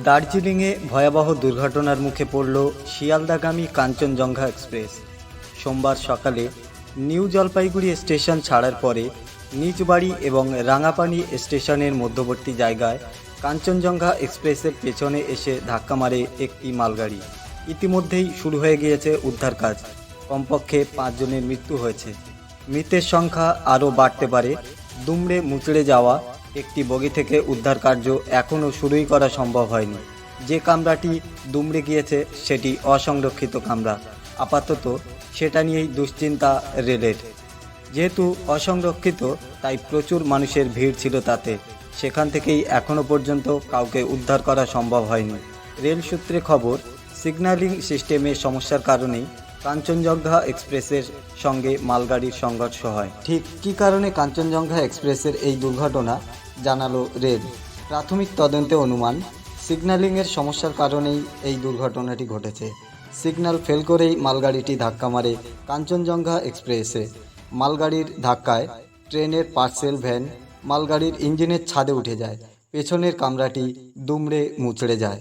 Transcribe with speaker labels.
Speaker 1: দার্জিলিংয়ে ভয়াবহ দুর্ঘটনার মুখে পড়ল শিয়ালদাগামী কাঞ্চনজঙ্ঘা এক্সপ্রেস। সোমবার সকালে নিউ জলপাইগুড়ি স্টেশন ছাড়ার পরে নিজবাড়ি এবং রাঙাপানি স্টেশনের মধ্যবর্তী জায়গায় কাঞ্চনজঙ্ঘা এক্সপ্রেসের পেছনে এসে ধাক্কা মারে একটি মালগাড়ি। ইতিমধ্যেই শুরু হয়ে গিয়েছে উদ্ধার কাজ। কমপক্ষে 5 জনের মৃত্যু হয়েছে। মৃতের সংখ্যা আরও বাড়তে পারে। দুমড়ে মুচড়ে যাওয়া একটি বগি থেকে উদ্ধার কার্য এখনও শুরুই করা সম্ভব হয়নি। যে কামরাটি দুমড়ে গিয়েছে সেটি অসংরক্ষিত কামরা। আপাতত সেটা নিয়েই দুশ্চিন্তা রেলের। যেহেতু অসংরক্ষিত তাই প্রচুর মানুষের ভিড় ছিল তাতে। সেখান থেকেই এখনও পর্যন্ত কাউকে উদ্ধার করা সম্ভব হয়নি। রেল সূত্রে খবর, সিগন্যালিং সিস্টেমের সমস্যার কারণেই কাঞ্চনজঙ্ঘা এক্সপ্রেসের সঙ্গে মালগাড়ির সংঘর্ষ হয়। ঠিক কী কারণে কাঞ্চনজঙ্ঘা এক্সপ্রেসের এই দুর্ঘটনা জানালো রেল। প্রাথমিক তদন্তে অনুমান, সিগন্যালিংয়ের সমস্যার কারণেই এই দুর্ঘটনাটি ঘটেছে। সিগন্যাল ফেল করেই মালগাড়িটি ধাক্কা মারে কাঞ্চনজঙ্ঘা এক্সপ্রেসে। মালগাড়ির ধাক্কায় ট্রেনের পার্সেল ভ্যান মালগাড়ির ইঞ্জিনের ছাদে উঠে যায়। পেছনের কামরাটি দুমড়ে মুচড়ে যায়।